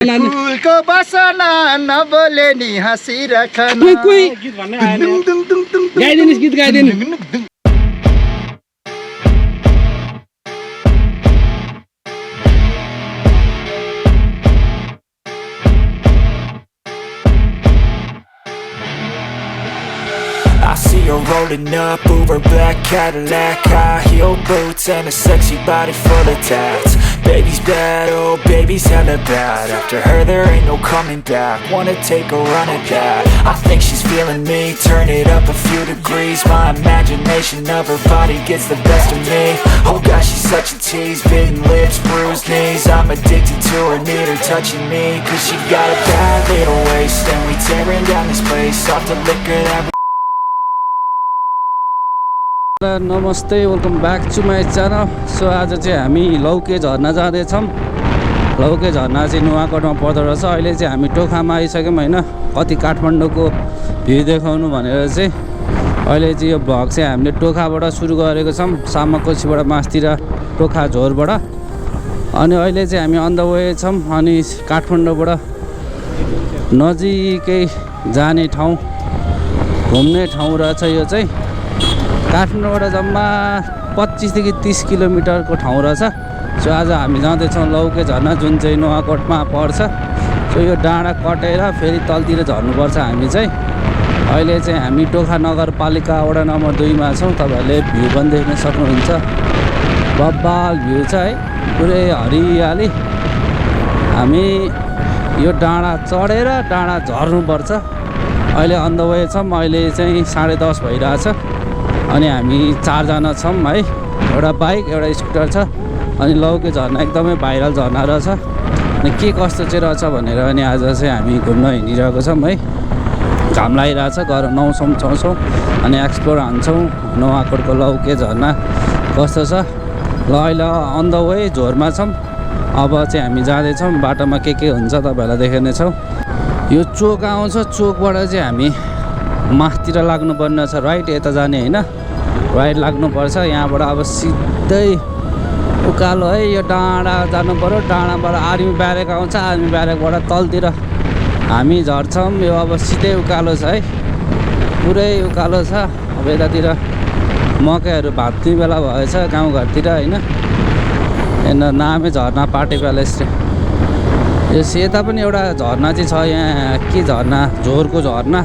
फुलको बसना नबोले नि हाँसिराखन गीत भन्न गाइदिनुहोस् गीत गाइदिनु I see her rolling up, Uber black Cadillac, high heel boots and a sexy body full of tats. Baby's bad, oh baby's hella bad. After her there ain't no coming back. Wanna take a run at that? I think she's feeling me. Turn it up a few degrees. My imagination of her body gets the best of me. Oh gosh, she's such a tease. Bitten lips, bruised knees. I'm addicted to her, need her touching me. Cause she got a bad little waist, and we tearing down this place off the liquor that we नमस्ते welcome back to my channel. So आज चाहिँ हामी लौके झरना जाँदैछौँ। लौके झरना चाहिँ नुवाकोटमा पर्दो रहेछ। अहिले चाहिँ हामी टोखामा आइसक्यौँ होइन। कति काठमाडौँको भ्यू देखाउनु भनेर चाहिँ अहिले चाहिँ यो भ्लग चाहिँ हामीले टोखाबाट सुरु गरेको छौँ, सामाकोसीबाट मास्तिर टोखा झोरबाट। अनि अहिले चाहिँ हामी अन द वे छौँ। अनि काठमाडौँबाट नजिकै जाने ठाउँ, घुम्ने ठाउँ रहेछ यो चाहिँ। काठमाडौँबाट जम्मा 25 देखि 30 किलोमिटरको ठाउँ रहेछ। सो आज हामी जाँदैछौँ लौके झरना, जुन चाहिँ नुवाकोटमा पर्छ। सो यो डाँडा कटेर फेरि तलतिर झर्नुपर्छ हामी चाहिँ। अहिले चाहिँ हामी टोखा नगरपालिका वडा नम्बर 2 मा छौँ। तपाईँहरूले भ्यू पनि देख्न सक्नुहुन्छ। बब्बाल भ्यू छ है, पुरै हरियाली। हामी यो डाँडा चढेर डाँडा झर्नुपर्छ। अहिले अन द वे छौँ। अहिले चाहिँ 10:30 भइरहेछ। अनि हामी 4 जना छौँ है। एउटा बाइक, एउटा स्कुटर छ। अनि लौके झरना एकदमै भाइरल झरना रहेछ। अनि के कस्तो चाहिँ रहेछ भनेर अनि आज चाहिँ हामी घुम्न हिँडिरहेको छौँ है। घाम लागिरहेछ, गएर नुहाउँछौँ चौछौँ अनि एक्सप्लोर हान्छौँ नुवाकोटको लौके झरना कस्तो छ। ल अहिले अन द वे झोरमा छौँ। अब चाहिँ हामी जाँदैछौँ, बाटोमा के हुन्छ तपाईँहरूलाई देखाउनेछौँ। यो चोक आउँछ, चोकबाट चाहिँ हामी माथितिर लाग्नुपर्ने छ, राइट यता जाने होइन, राइट लाग्नुपर्छ। यहाँबाट अब सिधै उकालो है, यो डाँडा जानु पऱ्यो। डाँडाबाट आर्मी ब्यारेक आउँछ, आर्मी ब्यारेकबाट तलतिर हामी झर्छौँ। यो अब सिधै उकालो छ है, पुरै उकालो छ। अब यतातिर मकैहरू भाँच्ने बेला भएछ गाउँघरतिर होइन। यहाँ नामै झर्ना पार्टी प्यालेस। यो यता पनि एउटा झर्ना चाहिँ छ यहाँ, के झर्ना, झोरको झर्ना।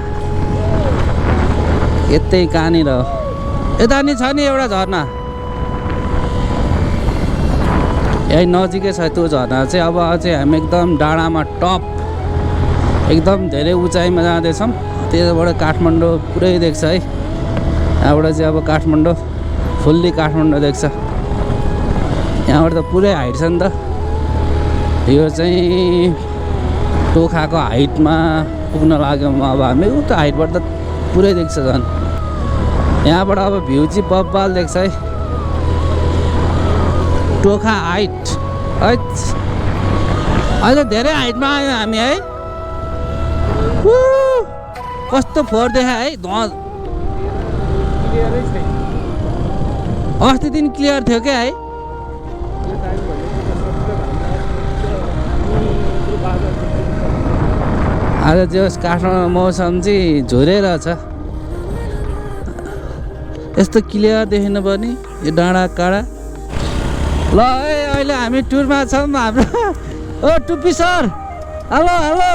यतै कहाँनिर यता नि छ नि एउटा झर्ना, यही नजिकै छ त्यो झर्ना चाहिँ। अब चाहिँ हामी एकदम डाँडामा टप, एकदम धेरै उचाइमा जाँदैछौँ। त्यताबाट काठमाडौँ पुरै देख्छ है। यहाँबाट चाहिँ अब काठमाडौँ, फुल्ली काठमाडौँ देख्छ। यहाँबाट त पुरै हाइट छ नि त। यो चाहिँ टोखाको हाइटमा पुग्न लाग्यौँ अब हामी। उता हाइटबाट त पुरै देख्छ झन्। यहाँबाट अब भ्यू चाहिँ बब्बाल देख्छ है। टोखा हाइट अहिले धेरै हाइटमा आयो हामी है। कस्तो फोहोर देखा है। अस्ति दिन क्लियर थियो क्या है। आज त्यो काठमाडौँ मौसम चाहिँ झोरेर छ। यस्तो क्लियर देखिनु पर्ने यो डाँडा काँडा। ल अहिले हामी टुरमा छौँ। हाम्रो ओ टुप्पी सर, हेलो हेलो,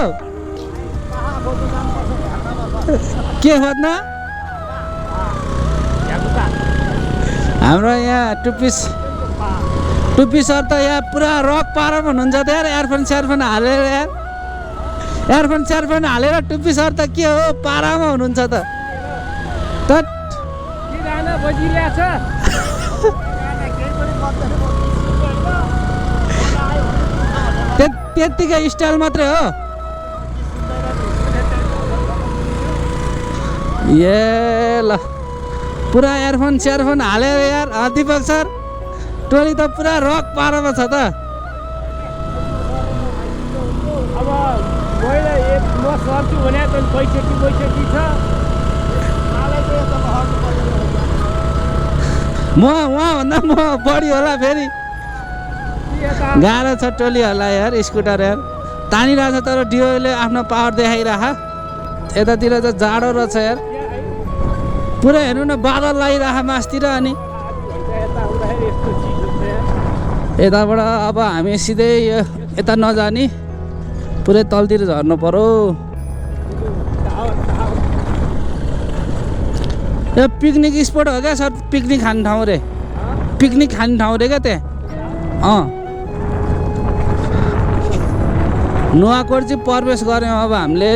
के खोज्न? हाम्रो यहाँ टुप्पी सर त यहाँ पुरा रक पारमा हुनुहुन्छ त यार। एयरफोन सेयरफोन हालेर यार, एयरफोन सेयरफोन हालेर टुप्पी सर त के हो पारामा हुनुहुन्छ त। त्यतिकै स्टाइल मात्रै हो। ए ल पुरा एयरफोन सेयरफोन हालेर यार। दिपक सर टोली त पुरा रक पारामा छ त। अब मैले म सर्छु भने त पैसा छ। उहाँभन्दा म बढी होला फेरि। गाह्रो छ टोलीहरूलाई यार, स्कुटर यार तानिरहेछ तर डिओले आफ्नो पावर देखाइरह यतातिर चाहिँ जाडो रहेछ यार पुरै हेर्नु न बादल लागिरह मासतिर अनि यताबाट अब हामी सिधै यता नजाने पुरै तलतिर झर्नु पर्यो यो पिकनिक स्पट हो क्या सर पिकनिक खाने ठाउँ रे पिकनिक खाने ठाउँ रे क्या त्यहाँ नुवाकोट चाहिँ प्रवेश गऱ्यौँ अब हामीले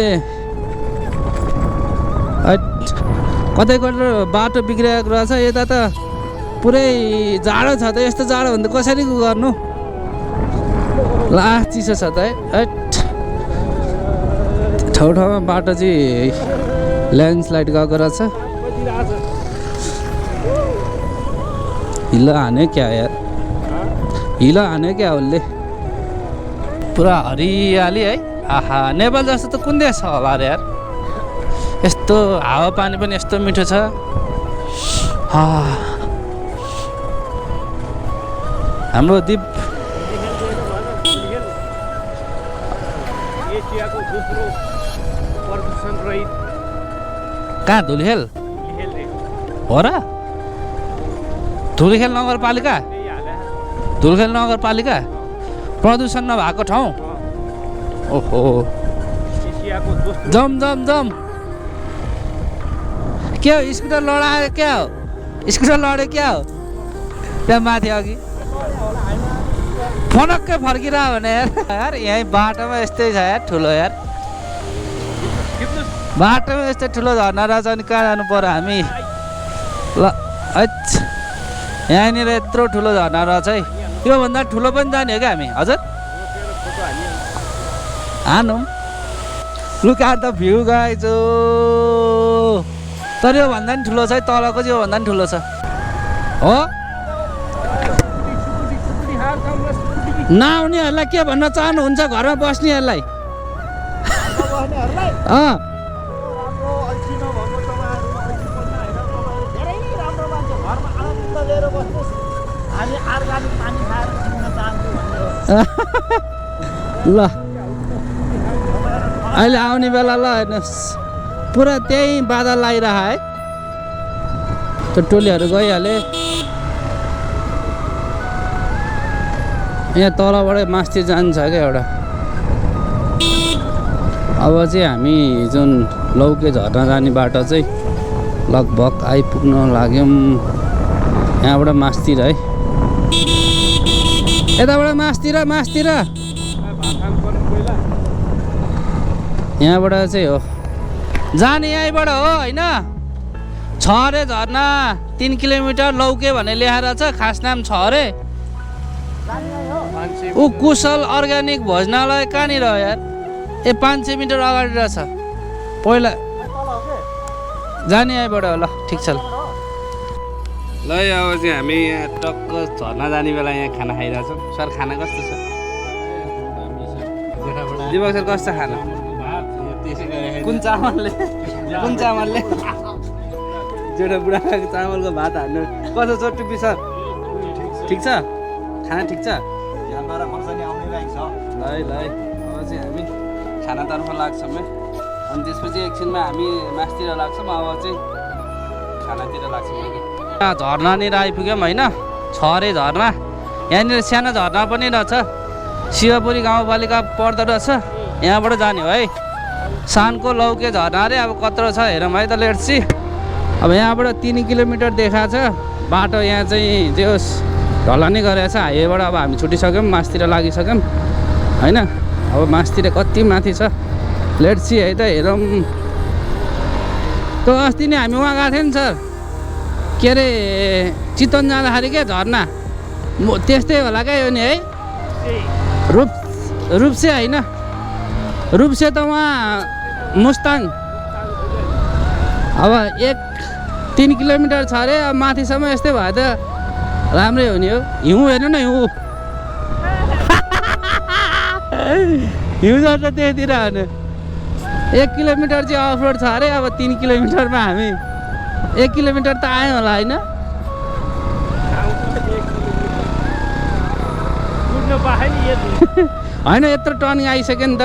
कतै कतै बाटो बिग्रिएको रहेछ यता त पुरै जाडो छ त यस्तो जाडो भने त कसरी गर्नु ला चिसो छ त है ठाउँमा बाटो चाहिँ ल्यान्डस्लाइड गएको रहेछ हिलो हान्यो क्या यार हिलो हान्यो क्या उसले पुरा हरियाली है आहा नेपाल जस्तो त कुन देश छ होला अरे यार यस्तो हावापानी पनि यस्तो मिठो छ हाम्रो दिप एसियाको दोस्रो प्रदूषण रहित कहाँ धुलिखेल हो र धुलिखेल नगरपालिका धुलिखेल नगरपालिका प्रदूषण नभएको ठाउँ ओहो एसियाको दोस्रो जम जम जम के हो स्कुटर लडायो क्या हो स्कुटर लड्यो क्या हो त्यहाँ माथि अघि फनक्कै फर्किरह भने यार यहीँ बाटोमा यस्तै छ यार ठुलो यार बाटोमा यस्तै ठुलो झर्ना रहेछ अनि कहाँ जानु पर्यो हामी ल अच्छा यहाँनिर यत्रो ठुलो झर्ना रहेछ है योभन्दा ठुलो पनि जाने हो क्या हामी हजुर हानौँ look at the view guys तर योभन्दा पनि ठुलो छ है तलको चाहिँ योभन्दा पनि ठुलो छ हो नआउनेहरूलाई के भन्न चाहनुहुन्छ घरमा बस्नेहरूलाई ल अहिले आउने बेला ल हेर्नुहोस् पुरा त्यही बादल लागिरह है त्यो टोलीहरू गइहाले यहाँ तलबाटै मास्तिर जान्छ क्या एउटा अब चाहिँ हामी जुन लौके झर्ना जाने बाटो चाहिँ लगभग आइपुग्न लाग्यौँ यहाँबाट मास्तिर है यताबाट मास्तिर मास्तिर यहाँबाट चाहिँ हो जाने यहीँबाट हो होइन छ अरे झर्ना 3 किलोमिटर लौके भन्ने लेखाएर छ खास नाम छ अरे ऊ कुशल अर्ग्यानिक भोजनालय कहाँनिर हो यार 500 मिटर अगाडि रहेछ पहिला जाने यहीँबाट हो ल ठिक छ ल अब चाहिँ हामी यहाँ टक्क झर्ना जाने बेला यहाँ खाना खाइरहेछौँ सर खाना कस्तो छ दिपक सर कस्तो खाना कुन चामलले जेठो बुढाको चामलको भात हाल्नु कस्तो छ टुप्पी सर ठिक छ खाना ठिक छ ल ल अब चाहिँ हामी खानातर्फ लाग्छौँ है अनि त्यसपछि एकछिनमा हामी मासतिर लाग्छौँ अब चाहिँ खानातिर लाग्छौँ कि झर्नानिर आइपुग्यौँ होइन छ अरे झर्ना यहाँनिर सानो झर्ना पनि रहेछ शिवपुरी गाउँपालिका पर्दो रहेछ यहाँबाट जाने हो है सानको लौके झर्ना अरे अब कत्रो छ हेरौँ है त लेट्सी अब यहाँबाट 3 किलोमिटर देखाएको छ बाटो यहाँ चाहिँ जे होस् ढलानै गरेको छ हाइवेबाट अब हामी छुटिसक्यौँ मासतिर लागिसक्यौँ होइन अब मासतिर कति माथि छ लेट्सी है त हेरौँ त अस्ति नै हामी उहाँ गएको थियौँ नि सर के अरे चितवन जाँदाखेरि क्या झर्ना त्यस्तै होला क्या यो नि है रूपसे होइन रूपसे त उहाँ मुस्ताङ अब 3 किलोमिटर छ अरे अब माथिसम्म यस्तै भयो त राम्रै हो नि हो हिउँ हेर्नु न हिउँ हिउँ झर्छ त्यहीतिर होइन 1 किलोमिटर चाहिँ अफ रोड छ अरे अब 3 किलोमिटरमा हामी 1 किलोमिटर त आयो होला होइन होइन यत्रो टर्निङ आइसक्यो नि त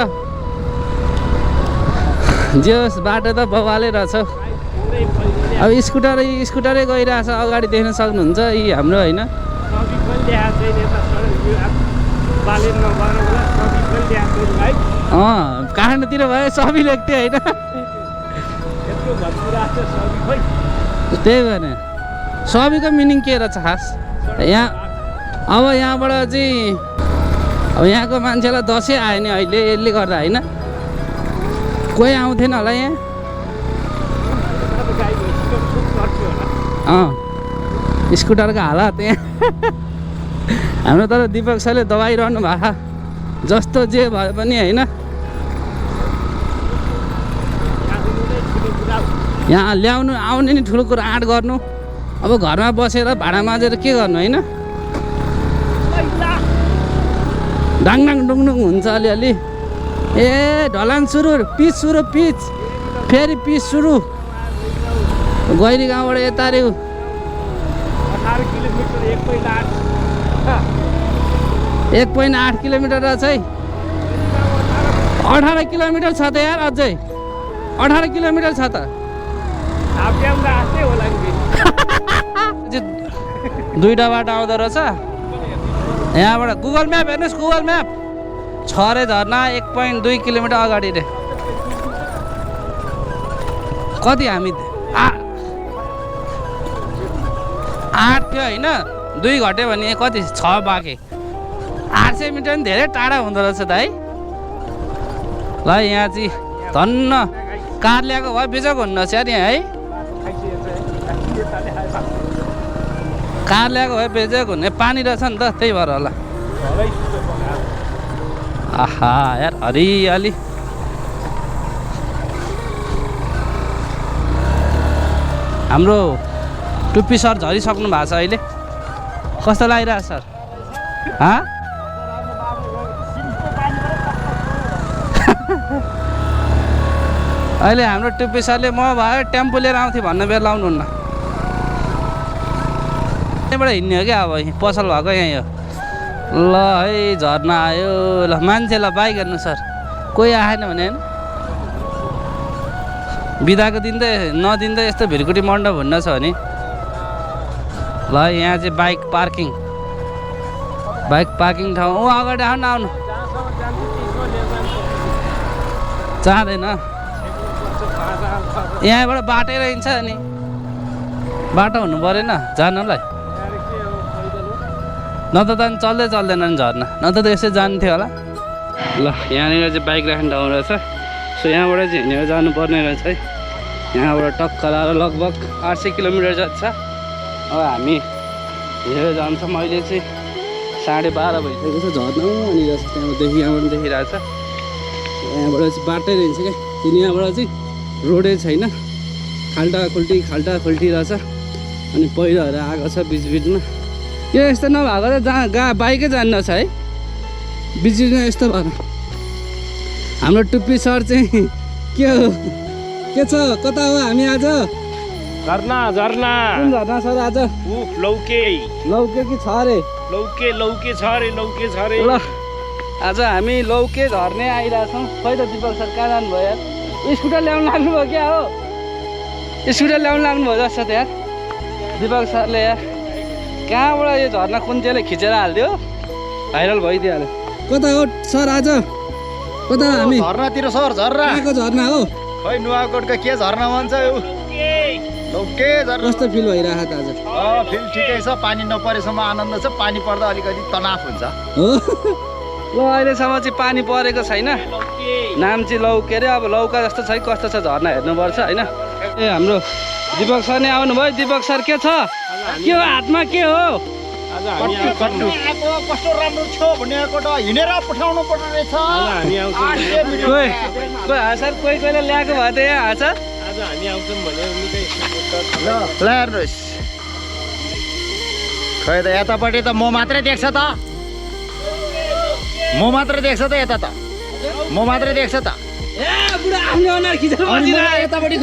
जे होस् बाटो त बवालै रहेछ अब स्कुटरै गइरहेछ अगाडि देख्न सक्नुहुन्छ यी हाम्रो होइन काठमाडौँतिर भयो सबै लेख्थ्यो होइन त्यही भएर सबैको मिनिङ के रहेछ खास यहाँ अब यहाँबाट चाहिँ अब यहाँको मान्छेलाई दसैँ आयो नि अहिले यसले गर्दा होइन कोही आउँथेन होला यहाँ स्कुटरको हालत यहाँ हाम्रो तर दिपक सरले दबाइरहनु भएको जस्तो जे भए पनि होइन यहाँ ल्याउनु आउने नि ठुलो कुरो आँट गर्नु अब घरमा बसेर भाडा माझेर के गर्नु होइन डाङडाङ डुङडुङ हुन्छ अलिअलि ए ढलान सुरु पिच फेरि पिच सुरु गैरी गाउँबाट यता रे 1.8 किलोमिटर रहेछ है 18 किलोमिटर छ त यार अझै 18 किलोमिटर छ त दुईटा बाटो आउँदो रहेछ यहाँबाट गुगल म्याप हेर्नुहोस् गुगल म्याप छ रे झर्ना 1.2 किलोमिटर अगाडि रे कति हामी 8 थियो होइन 2 घट्यो भने कति 6 बाँके 800 मिटर पनि धेरै टाढा हुँदो रहेछ त है ल यहाँ चाहिँ धन्न कार ल्याएको भए बेचक हुन्न यार यहाँ है कार ल्याएको भए बेचक हुने पानी रहेछ नि त त्यही भएर होला आहा यार हरियाली हाम्रो टुप्पी सर झरिसक्नु भएको छ अहिले कस्तो लागिरहेछ सर अहिले हाम्रो टुप्पी सरले म भयो टेम्पो लिएर आउँथेँ भन्ने बेला लाउनुहुन्न त्यहाँबाट हिँड्ने हो क्या अब पसल भएको यहीँ हो ल है झर्ना आयो ल मान्छे ल बाइक हेर्नु सर कोही आएन भने होइन बिदाको दिन त नदिँदा यस्तो भिरकुटी मण्डप हुन्न छ भने ल यहाँ चाहिँ बाइक पार्किङ ठाउँ अगाडि आउनु आउनु चाहँदैन यहाँबाट बाटै रहन्छ अनि बाटो हुनु परेन जानुलाई न त चल्दैन नि झर्ना न त यसै जान्थ्यो होला ल यहाँनिर चाहिँ बाइक राख्ने ठाउँ रहेछ सो यहाँबाट चाहिँ हिँडेर जानुपर्ने रहेछ है यहाँबाट टक्क लाएर लगभग 800 किलोमिटर जति छ अब हामी हिँडेर जान्छौँ अहिले चाहिँ 12:30 भइसकेको छ झर्ना अनि त्यहाँदेखि यहाँबाट देखिरहेको छ यहाँबाट चाहिँ बाटै रहन्छ क्या किन यहाँबाट चाहिँ रोडै छैन खाल्टा खुल्टी रहेछ अनि पहिरोहरू आएको छ बिचबिचमा यो यस्तो नभएको त बाइकै जान्न छ है बिचबिचमा यस्तो भएर हाम्रो टुप्पी सर चाहिँ के हो के छ कता हो हामी आज झर्ना कुन झर्ना सर आज लौके कि छ रे लौके छ रे ल आज हामी लौके झर्ने आइरहेछौँ खै त दिपक सर कहाँ जानुभयो यार स्कुटर ल्याउनु लाग्नुभयो क्या हो स्कुटर ल्याउनु लाग्नुभयो जस्तो त यार दिपक सरले यार कहाँबाट यो झर्ना कुन चाहिँले खिचेर हालिदियो भाइरल भइदिइहाल्यो कता हो सर आज कता हामी झर्नातिर सर कहाँको झर्ना हो खै नुवाकोटको के झर्ना भन्छ यो लौके झर्ना कस्तो फिल भइरहेको त आज फिल ठिकै छ पानी नपरेसम्म आनन्द छ पानी पर्दा अलिकति तनाव हुन्छ हो ल अहिलेसम्म चाहिँ पानी परेको छैन नाम चाहिँ लौके अरे अब लौका जस्तो छ कस्तो छ झर्ना हेर्नुपर्छ होइन ए हाम्रो दिपक सर नै आउनुभयो दिपक सर के छ के हो हातमा के हो कस्तो राम्रो छ भनेको त हिँडेर पठाउनु पर्ने रहेछ कोहीले ल्याएको भए त यहाँ हाल्छ ल हेर्नुहोस् खै त यतापट्टि त म मात्रै देख्छ त म मात्रै देख्छ त यता त म मात्रै देख्छ त यतापट्टि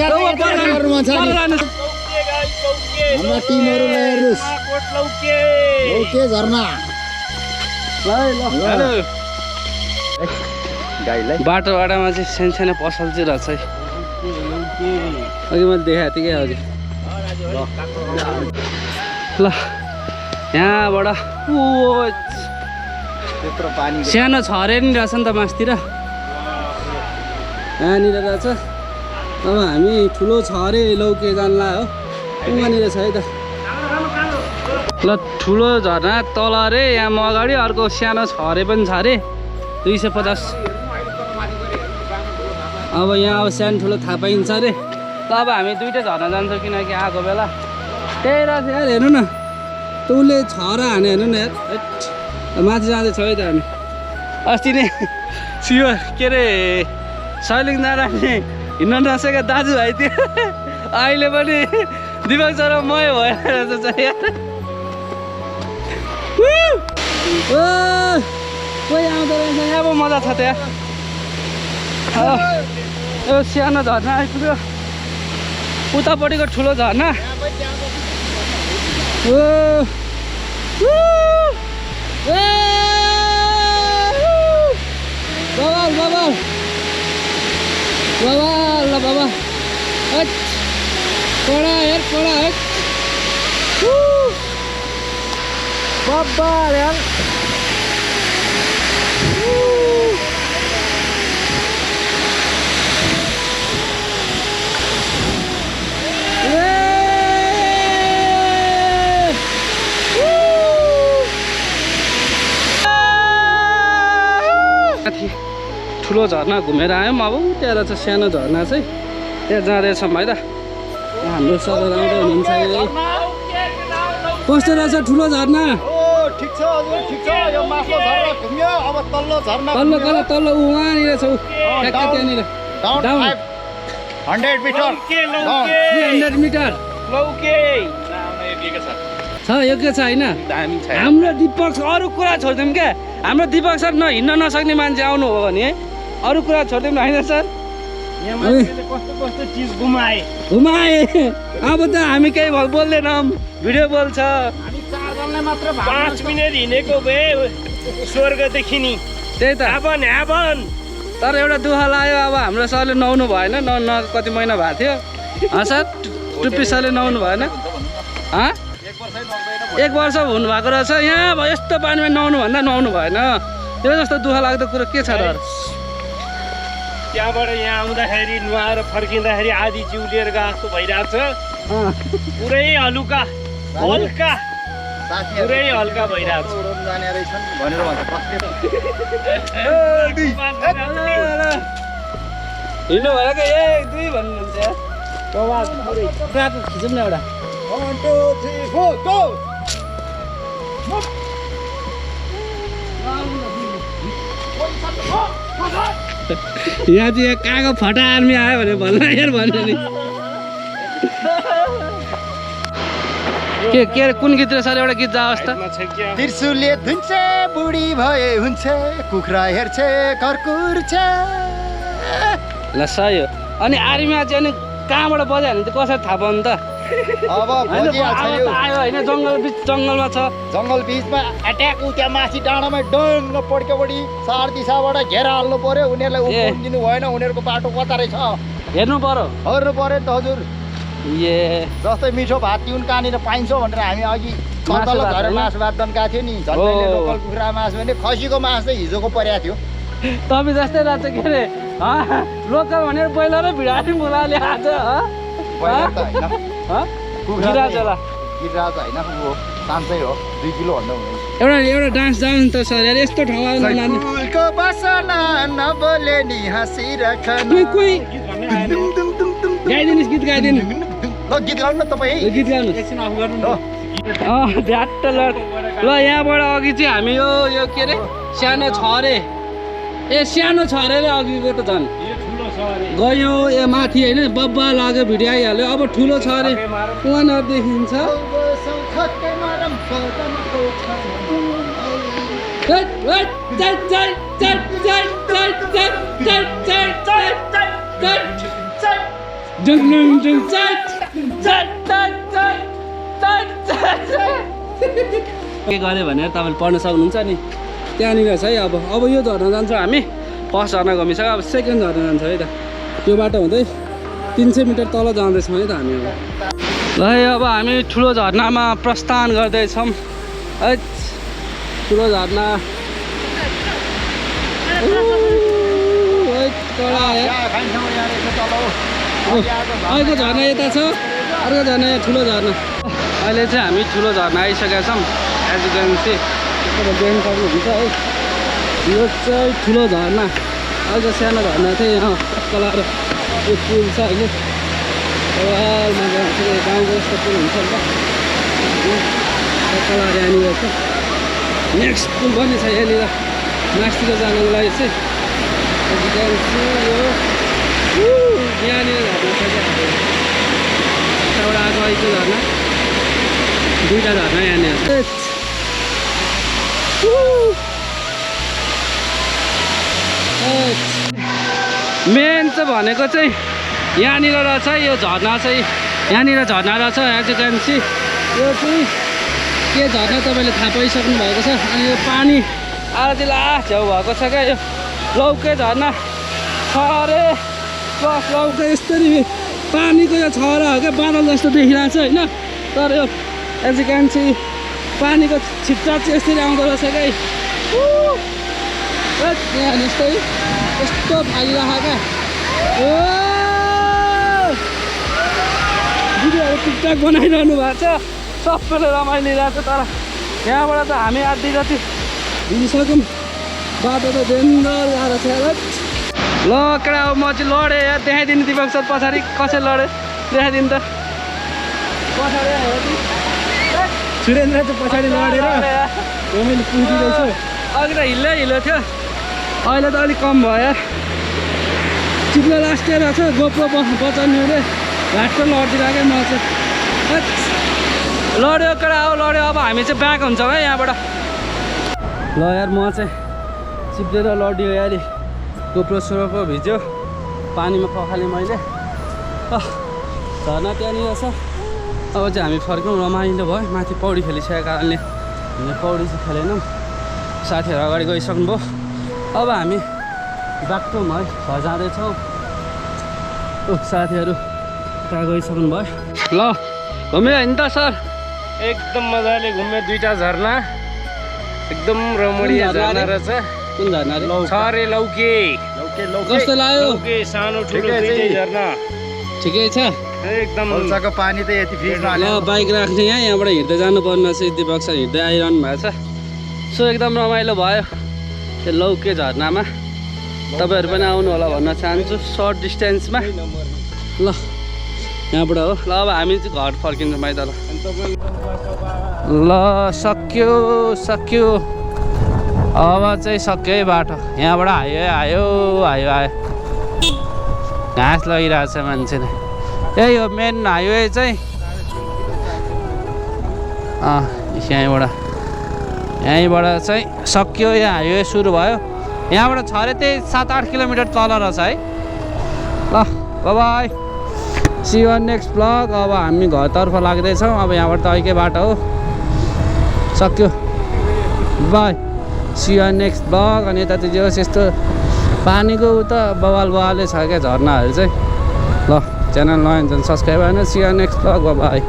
हाम्रा टिमहरू हेर्नुहोस् लौके झर्ना गाईलाई बाटोमा चाहिँ सानो पसल चाहिँ रहेछ है अघि मैले देखाएको थिएँ क्या अघि ल यहाँबाट त्यत्रो पानी सानो छ अरे नि रहेछ नि त मासतिर यहाँनिर रहेछ अब हामी ठुलो छ अरे लौके जानला हो वहाँनिर छ है त ल ठुलो झरना तल अरे यहाँ म अगाडि अर्को सानो छ अरे पनि छ अरे 250 अब यहाँ अब सानो ठुलो थाहा पाइन्छ अरे ल अब हामी दुइटै झर्ना जान्छौँ किनकि आएको बेला त्यही रहेछ यार हेर्नु न त उसले छरा हाने हेर्नु न यार माथि जाँदैछ है त हामी अस्ति नै सियो के अरे सैलिङ नारायणले हिँड्न नसकेका दाजुभाइ थियो अहिले पनि दिपक सर मै भएर छ यार कोही आउँदो रहेछ यहाँ अब मजा छ त्यहाँ यो सानो झर्ना आइपुग्यो उतापट्टिको ठुलो झर्ना बबाल बबाल बबाल ल बाबा पढा हेर पढा है बबाल यार ठुलो झर्ना घुमेर आयौँ अब त्यहाँ रहेछ सानो झर्ना चाहिँ त्यहाँ जाँदैछौँ है त हाम्रो सरर आउँदै हुनुहुन्छ कस्तो रहेछ ठुलो झर्ना ठिक छ हजुर ठिक छ यो माथिल्लो झर्ना घुम्यो अब तल्लो झर्ना तल्लो उहाँनिर छ त्यहाँनिर डाउन 100 मिटर 300 मिटर लौके छ यो के छ होइन हाम्रो दिपक अरू कुरा छोडिदिउँ क्या हाम्रो दिपक सर हिँड्न नसक्ने मान्छे आउनु हो भने अरू कुरा छोडिदिउँ न होइन सर कस्तो चिज घुमाए अब त हामी केही बोल्दैनौँ भिडियो बोल्छ 5 मिनट हिँडेको भए स्वर्गदेखि नि त्यही त ह्याबन तर एउटा दुःख लाग्यो अब हाम्रो सरले नुहाउनु भएन न कति महिना भएको थियो सर टुप्पी सरले नुहाउनु भएन 1 वर्ष हुनुभएको रहेछ यहाँ अब यस्तो पानीमा नुहाउनु भन्दा नुहाउनु भएन त्यो जस्तो दुःख लाग्दो कुरो के छ र त्यहाँबाट यहाँ आउँदाखेरि नुहाएर फर्किँदाखेरि आधी जिउ लिएर गएको जस्तो भइरहेछ पुरै हल्का पुरै हल्का भइरहेछ जाने रहेछन् भनेर भन्छ हिँड्नु भयो क्या 1 2 भन्नुहुन्छ खिचौँ न एउटा 1 2 3 4 गो यहाँ चाहिँ कहाँको फटा आर्मी आयो भने भन्न यार भन्यो नि के अरे कुन गीत रहेछ एउटा गीत जाओस् त त्रिशुलले धुन्छ बुढी भए हुन्छ कुखुरा हेर्छ कर्कुर्छ ल सही हो अनि आर्मीमा चाहिँ अनि कहाँबाट बजायो भने चाहिँ कसरी थाहा पाउनु त अब बजिहाल्छ यो आयो होइन जङ्गलमा छ जङ्गल बिचमा अट्याक त्यहाँ माथि डाँडामा डङ्ग पड्क्योपट्टि चार दिशाबाट घेरा हाल्नु पर्यो उनीहरूलाई उफ्रिनु दिनु भएन उनीहरूको बाटो कता रहेछ हेर्नु पर्यो नि त हजुर जस्तै मिठो भात तिउन कहाँनिर पाइन्छ भनेर हामी अघि तल झरेर मासु भात गएको थियो नि झन्डैले लोकल कुखुरा मासु भने खसीको मासु चाहिँ हिजोको परेको थियो तपाईँ जस्तै रहेछ के अरे लोकल भनेर पहिला र भिडारी मुलाले आज गिराज होइन ऊ सान्छै हो 2 किलो भन्दा हुँदैन एउटा डान्स जाउँ नि त सर यार यस्तो ठाउँमा फुलको बसना नबोले नि हाँसिराखन गाइदिनुहोस् गीत गाइदिनु ल गीत गाउनु न तपाईँ गीत गाउनु भ्याट्ट ल यहाँबाट अघि चाहिँ हामी यो के अरे सानो छ अरे सानो छ अरे अघिको त झन् गयो माथि होइन बब्बा लाग्यो भिडियो आइहाल्यो अब ठुलो छ अरे वहाँ देखिन्छ के गर्यो भनेर तपाईँले पढ्न सक्नुहुन्छ नि त्यहाँनिर छ है अब यो झर्न जान्छौँ हामी फर्स्ट झर्ना घुमिसक्यो अब सेकेन्ड झर्ना जान्छ है त त्यो बाटो हुँदै 300 मिटर तल जाँदैछौँ है त हामी अब ल है अब हामी ठुलो झर्नामा प्रस्थान गर्दैछौँ है ठुलो झर्ना अर्को झर्ना यता छ अर्को झर्ना यहाँ ठुलो झर्ना अहिले चाहिँ हामी ठुलो झर्ना आइसकेका छौँ एज यु क्यान सी देख्न सक्नुहुन्छ है यो चाहिँ ठुलो झर्ना अहिले सानो झर्ना चाहिँ यहाँ कलाएर यो पुल छ होइन मजा आउँछ गाउँको यस्तो पुल हुन्छ नि त कलाएर यहाँनिर छ नेक्स्ट पुल पनि छ यहाँनिर मास्तिर जानुको लागि चाहिँ यहाँनिर झर्ना छ एउटा आएको आइको झर्ना दुईवटा झर्ना यहाँनिर मेन चाहिँ भनेको चाहिँ यहाँनिर रहेछ यो झर्ना चाहिँ यहाँनिर झर्ना रहेछ एज यु क्यान सी यो चाहिँ के झर्ना तपाईँले थाहा पाइसक्नु भएको छ अनि यो पानी आज लास्ट छेउ भएको छ क्या यो लौके झर्ना छ अरे बस लौके यस्तरी पानीको यो छहरा हो क्या बादल जस्तो देखिरहेको छ होइन तर यो एज यु क्यान सी पानीको छिट्टा चाहिँ यसरी आउँदो रहेछ क्या यहाँ यस्तै यस्तो फालिरहेको क्या भिडियोहरू टिकटक बनाइरहनु भएको छ सबैले रमाइलिरहेको छ तर यहाँबाट त हामी आधी जति हिँडिसक्यौँ बाटो त डेन्जर गाह्रो छ ल केटा अब म चाहिँ लडेँ यार देखाइदिनु दिपक सर पछाडि कसरी लडेँ देखाइदिनु त पछाडि सुरेन्द्र चाहिँ पछाडि लडेर मैले पुगिरहेछु अघि त हिलो थियो अहिले त अलिक कम भयो यार चिप्लो लास्ट इयर छ गोप्रो बचाउनेले घाटको लडिदिरहेको म चाहिँ लड्यो केटा हो लड्यो अब हामी चाहिँ ब्याक हुन्छौँ है यहाँबाट ल यार म चाहिँ चिप्लेर लडियो यार गोप्रो सोप्रो भिज्यो पानीमा पखालेँ मैले झर्ना त्यहाँनिर छ अब चाहिँ हामी फर्क्यौँ रमाइलो भयो माथि पौडी खेलिसकेको कारणले हामीले पौडी चाहिँ खेलेनौँ साथीहरू अगाडि गइसक्नुभयो अब हामी बाटो है घर जाँदैछौँ साथीहरू उता गइसक्नु भयो ल घुम्यो होइन त सर एकदम मजाले घुम्यो दुईटा झर्ना एकदम रमणीय झर्ना रहेछ कुन झर्ना छ रे लौके कस्तो लाग्यो लौके सानो ठुलो दुईटै झर्ना ठिकै छ एकदम खोल्साको पानी त यति फ्रिजमा ल बाइक राख्ने यहाँबाट हिँड्दै जानुपर्ने रहेछ दिपक सर हिँड्दै आइरहनु भएको छ सो एकदम रमाइलो भयो त्यो लौके झर्नामा तपाईँहरू पनि आउनु होला भन्न चाहन्छु सर्ट डिस्टेन्समा ल यहाँबाट हो ल अब हामी चाहिँ घर फर्किन्छौँ माइत ल सक्यो अब चाहिँ सक्यो है बाटो यहाँबाट आयो घाँस लगिरहेको छ मान्छेले यही हो मेन हाइवे चाहिँ यहीँबाट चाहिँ सक्यो यहाँ हाइवे सुरु भयो यहाँबाट छ अरे त्यही 7-8 किलोमिटर तल रहेछ है ल bye see you next vlog अब हामी घरतर्फ लाग्दैछौँ अब यहाँबाट त अहिलेकै बाटो हो सक्यो bye see you next vlog अनि यतातिर जे होस् यस्तो पानीको त बवालै छ क्या झर्नाहरू चाहिँ ल च्यानल नयाँ सब्सक्राइब होइन see you next vlog by